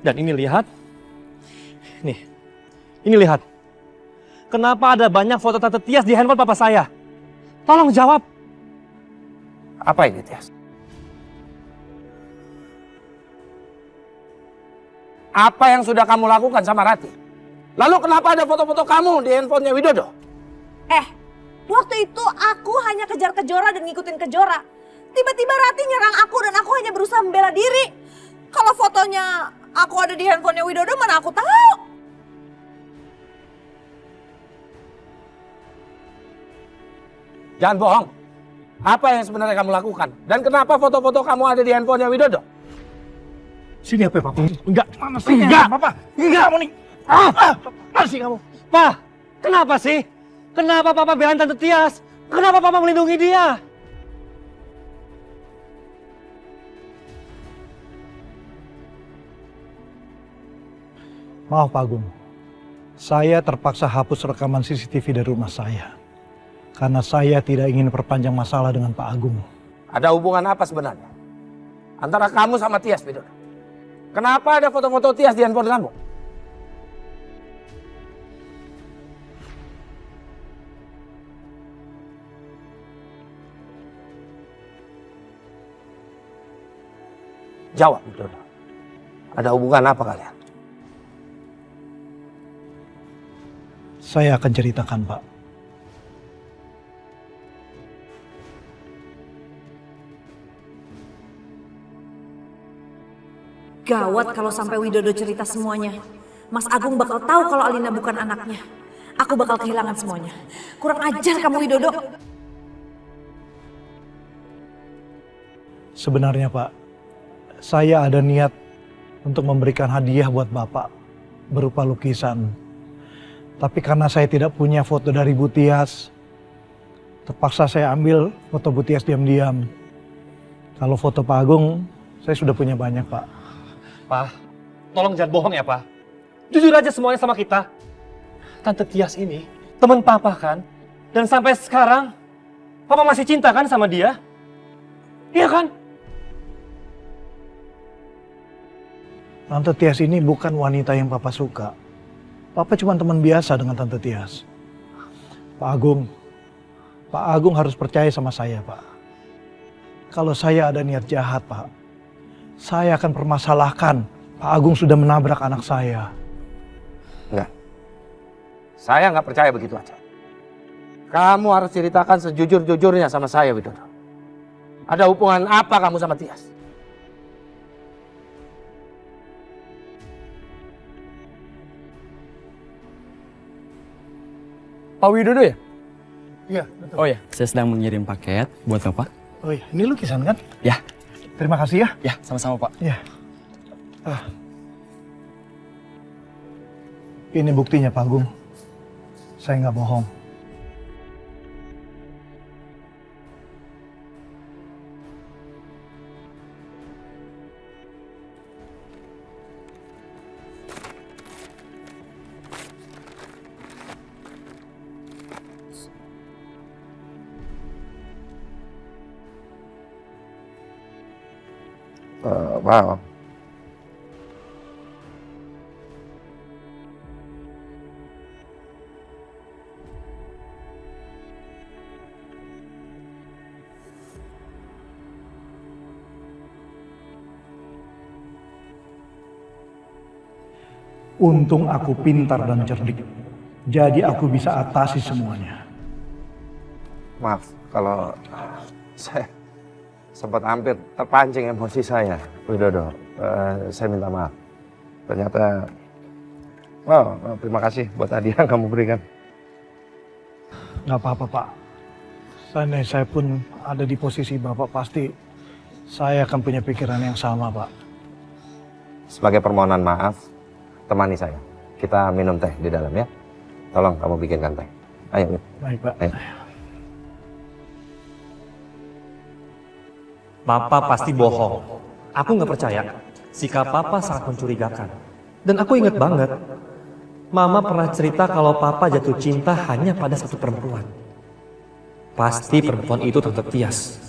Dan ini lihat. Nih. Ini lihat. Kenapa ada banyak foto Tante Tias di handphone papa saya? Tolong jawab. Apa ini, Tias? Apa yang sudah kamu lakukan sama Rati? Lalu kenapa ada foto-foto kamu di handphonenya Widodo? Waktu itu aku hanya kejar Kejora dan ngikutin Kejora. Tiba-tiba Rati nyerang aku dan aku hanya berusaha membela diri. Kalau fotonya aku ada di handphonenya Widodo, mana aku tahu. Jangan bohong. Apa yang sebenarnya kamu lakukan? Dan kenapa foto-foto kamu ada di handphonenya Widodo? Sini apa papa? Enggak. Mana sih? Enggak. Papa. Enggak kamu nih. Mana sih kamu? Pa, kenapa sih? Kenapa papa belain Tante Tias? Kenapa papa melindungi dia? Maaf Pak Agung, saya terpaksa hapus rekaman CCTV dari rumah saya. Karena saya tidak ingin perpanjang masalah dengan Pak Agung. Ada hubungan apa sebenarnya antara kamu sama Tias, Widodo? Kenapa ada foto-foto Tias di handphone kamu? Jawab, Widodo. Ada hubungan apa kalian? Saya akan ceritakan Pak. Gawat kalau sampai Widodo cerita semuanya. Mas Agung bakal tahu kalau Alina bukan anaknya. Aku bakal kehilangan semuanya. Kurang ajar kamu Widodo. Sebenarnya Pak, saya ada niat untuk memberikan hadiah buat Bapak berupa lukisan. Tapi karena saya tidak punya foto dari Bu Tias, terpaksa saya ambil foto Bu Tias diam-diam. Kalau foto Pak Agung, saya sudah punya banyak Pak. Pa, tolong jangan bohong ya Pa. Jujur aja semuanya sama kita. Tante Tias ini teman papa kan? Dan sampai sekarang, papa masih cinta kan sama dia? Iya kan? Tante Tias ini bukan wanita yang Papa suka. Papa cuma teman biasa dengan Tante Tias. Pak Agung harus percaya sama saya, Pak. Kalau saya ada niat jahat, Pak, saya akan permasalahkan Pak Agung sudah menabrak anak saya. Enggak. Saya nggak percaya begitu aja. Kamu harus ceritakan sejujur-jujurnya sama saya, Widodo. Ada hubungan apa kamu sama Tias? Pak Widodo ya? Iya, betul. Oh ya, saya sedang mengirim paket buat Bapak. Oh iya, ini lukisan kan? Ya. Terima kasih ya. Ya, sama-sama Pak. Ya. Ini buktinya Pak Agung. Saya nggak bohong. Wow. Untung aku pintar dan cerdik. Jadi aku bisa atasi semuanya. Maaf kalau saya sempat hampir terpancing emosi saya, Widodo. Saya minta maaf. Ternyata, terima kasih buat hadiah yang kamu berikan. Gak apa-apa Pak. Seandainya saya pun ada di posisi Bapak, pasti saya akan punya pikiran yang sama Pak. Sebagai permohonan maaf, temani saya. Kita minum teh di dalam ya. Tolong kamu bikinkan teh. Ayo. Baik Pak. Ayo. Papa pasti bohong. Aku nggak percaya. Sikap Papa sangat mencurigakan. Dan aku ingat banget, Mama pernah cerita kalau Papa jatuh cinta hanya pada satu perempuan. Pasti perempuan itu Tante Tias.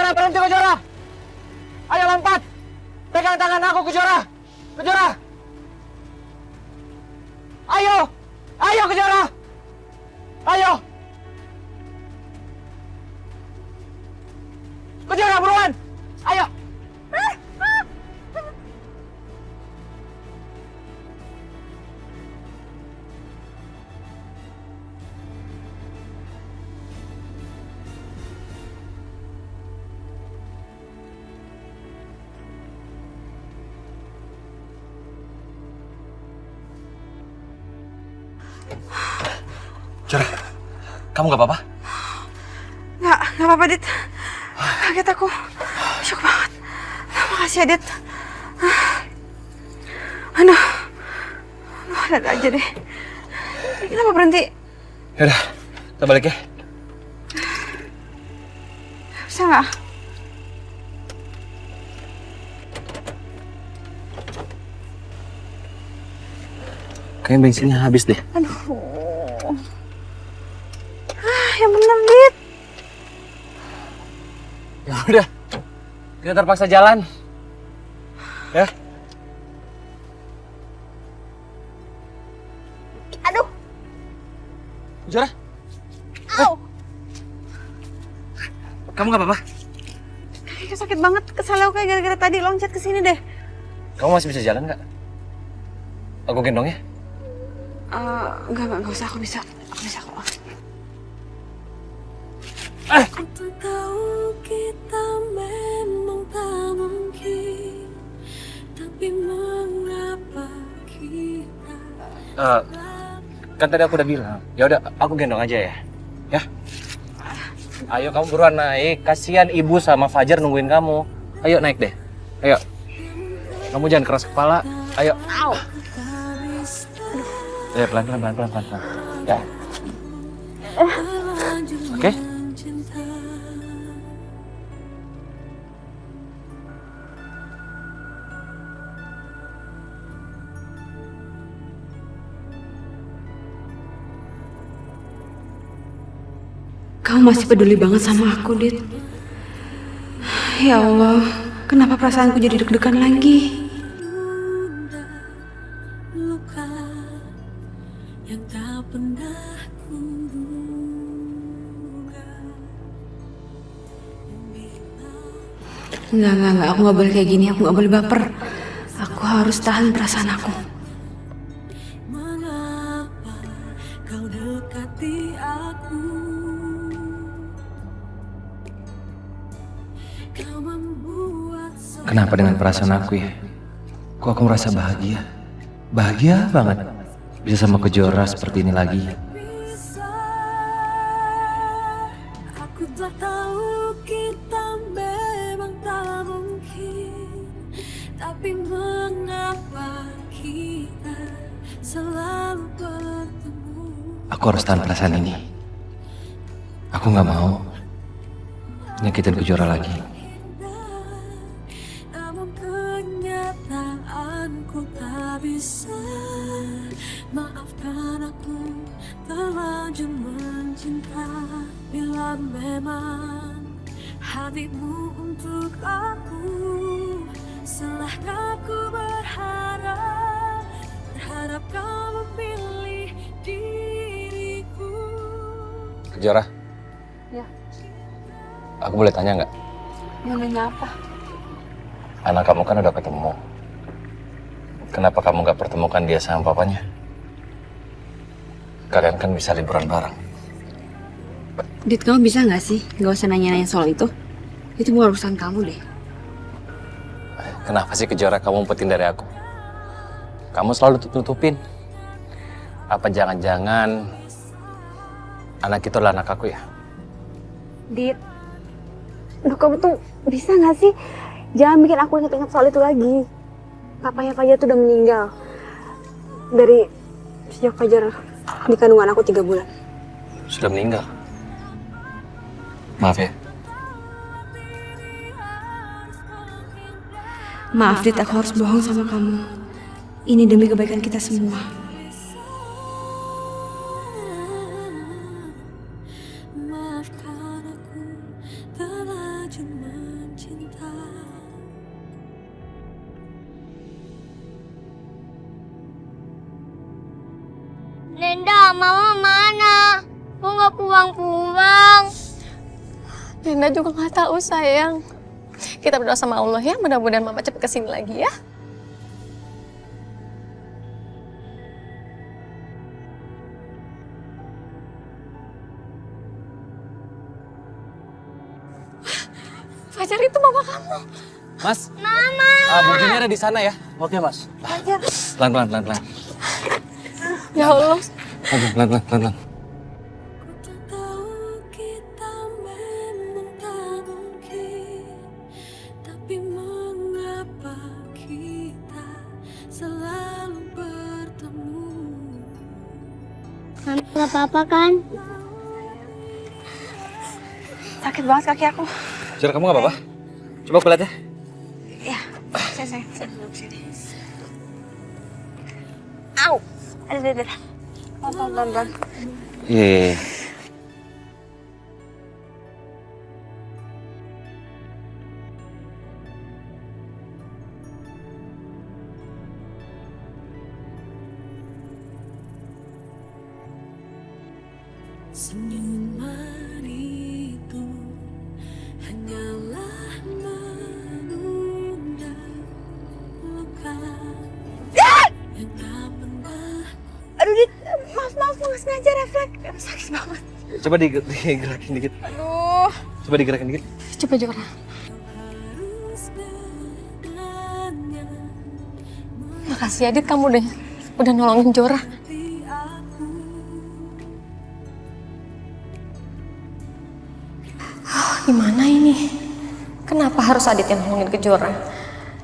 Kejora, berhenti Kejora! Ayo lompat! Pegang tangan aku Kejora! Kejora! Ayo! Ayo Kejora! Ayo! Kejora buruan! Ayo! Jora, kamu gak apa-apa? Nggak apa-apa, Dit. Kaget aku. Syok banget. Makasih ya, Dit. Aduh, ada aja deh. Kenapa berhenti? Yaudah, kita balik ya. Bisa nggak? Kayaknya bensinnya habis deh. Aduh. Yang bener, Dit. Ya udah, kita terpaksa jalan. Ya. Aduh. Jora, Au. kamu gak apa-apa? Kayak sakit banget. Kesalnya kayak gara-gara tadi loncat ke sini deh. Kamu masih bisa jalan nggak? Aku gendong ya? Enggak usah. Aku bisa kok. Aku tahu kita memang tak mungkin, tapi mengapa kita Kan tadi aku udah bilang. Ya udah, aku gendong aja ya. Ya. Ayo kamu buruan naik. Kasihan ibu sama Fajar nungguin kamu. Ayo naik deh. Ayo. Kamu jangan keras kepala. Ayo. Au. Ya pelan. Ya. Oke. Kamu masih peduli banget sama aku, Dit. Ya Allah, kenapa perasaanku jadi deg-degan lagi? Luka yang tak pernah kuduga. Enggak, aku gak boleh kayak gini, aku gak boleh baper. Aku harus tahan perasaan aku. Mengapa kau dekati aku? Kenapa dengan perasaan aku ya? Kok aku merasa bahagia? Bahagia banget. Bisa sama Kejora seperti ini lagi. Aku tak tahu kita memang tak mungkin, tapi mengapa kita selalu bertemu? Aku harus tahan perasaan ini. Aku gak mau nyakitin Kejora lagi. Namun kenyataanku tak bisa. Maafkan aku terlanjur mencinta. Bila memang hatimu untuk aku, salahkah aku berharap kau memilih diriku. Kejora? Ya. Aku boleh tanya nggak? Nanya apa? Anak kamu kan udah ketemu. Kenapa kamu nggak pertemukan dia sama papanya? Kalian kan bisa liburan bareng. Dit, kamu bisa nggak sih nggak usah nanya-nanya soal itu? Itu bukan urusan kamu deh. Kenapa sih Kejora kamu umpetin dari aku? Kamu selalu tutupin. Apa jangan-jangan anak itu adalah anak aku ya? Dit, aduh kamu tuh bisa nggak sih jangan bikin aku inget-inget soal itu lagi. Papanya Fajar tuh udah meninggal dari sejak Fajar di kandungan aku 3 bulan. Sudah meninggal. Maaf ya. Maaf Dit, aku harus bohong sama kamu. Ini demi kebaikan kita semua. Maafkan aku telah cuma Mama mana? Kok nggak pulang-pulang? Dinda juga nggak tahu sayang. Kita berdoa sama Allah ya, mudah-mudahan Mama cepet kesini lagi ya. Fajar itu mama kamu. Mas. Mama. Buktinya ada di sana ya. Oke mas. Fajar. Pelan-pelan. Ya Allah. Pelan-pelan. Mama nggak apa-apa kan? Sakit banget kaki aku. Jar, kamu gak apa-apa? Coba aku lihat ya. Ya, saya duduk sini. Au. Ada. Pelan. Iya. Senyuman itu hanyalah menunda luka yang tak pernah. Aduh, Dit. Maaf, nggak sengaja refleks. Sakit banget. Coba digerakin dikit. Aduh. Coba digerakin dikit. Coba Jora. Makasih ya Dit, kamu udah nolongin Jora. Gimana ini? Kenapa harus Adit yang ngomongin ke Jora?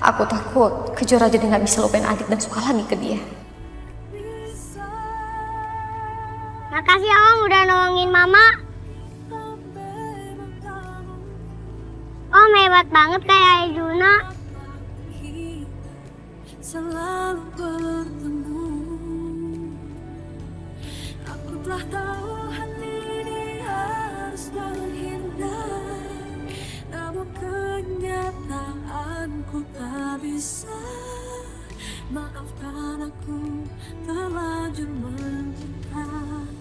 Aku takut ke Jora jadi nggak bisa lupain Adit dan suka lagi ke dia. Makasih ya Om udah nolongin Mama. Om hebat banget kayak Juna. Selalu bertemu. Aku telah tahu hati ini harus menghindar, namun kenyataanku tak bisa. Maafkan aku terlanjur mencinta.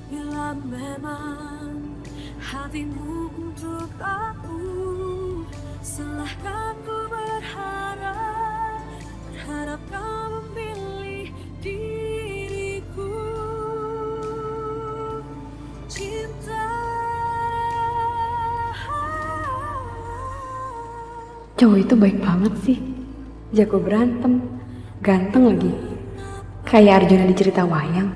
Bila memang hatimu untuk aku, silahkan ku berharap kau memilih diriku. Cinta. Cowok itu baik banget sih. Jago berantem, ganteng lagi. Kayak Arjuna di cerita wayang.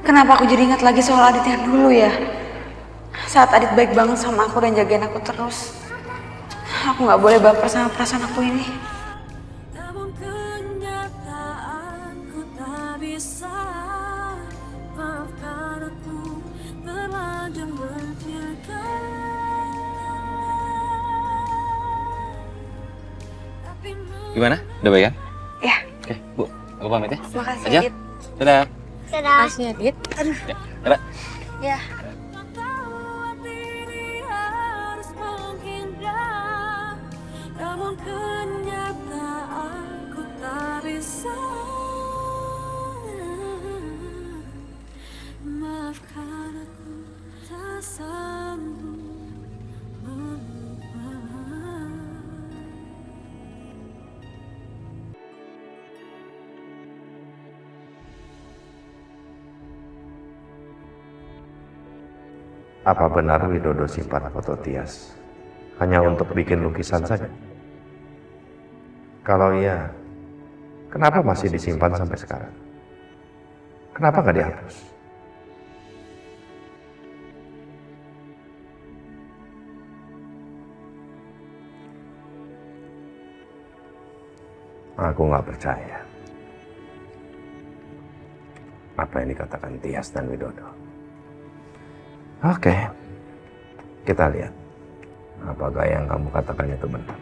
Kenapa aku jadi ingat lagi soal Adit yang dulu ya? Saat Adit baik banget sama aku dan jagain aku terus. Aku gak boleh baper sama perasaan aku ini. Namun kenyataanku tak bisa. Maafkan aku terlanjur menjaga. Gimana? Udah baik kan? Ya. Oke, Bu. Aku pamit ya. Makasih Aja. Adit. Dadah. Dadah. Makasih ya Dit. Ya, dadah. Ya. Namun kenyataanku tak bisa. Maafkan aku tak sanggup melupakan. Apa benar Widodo simpan foto Tias hanya untuk bikin lukisan saja? Kalau iya, kenapa masih disimpan sampai sekarang? Kenapa nggak dihapus? Aku nggak percaya apa yang dikatakan Tias dan Widodo. Oke, kita lihat apakah yang kamu katakan itu benar.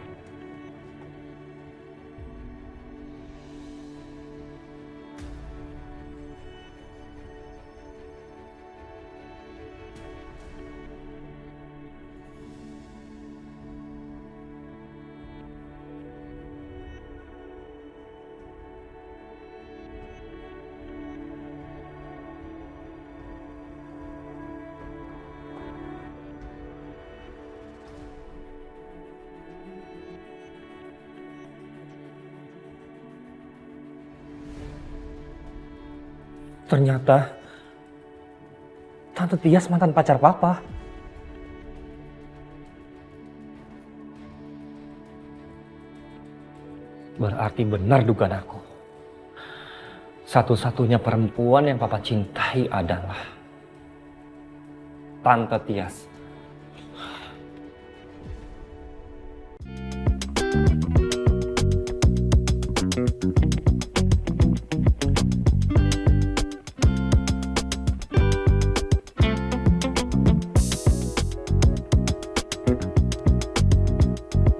Ternyata Tante Tias mantan pacar papa. Berarti benar dugaan aku. Satu-satunya perempuan yang papa cintai adalah Tante Tias.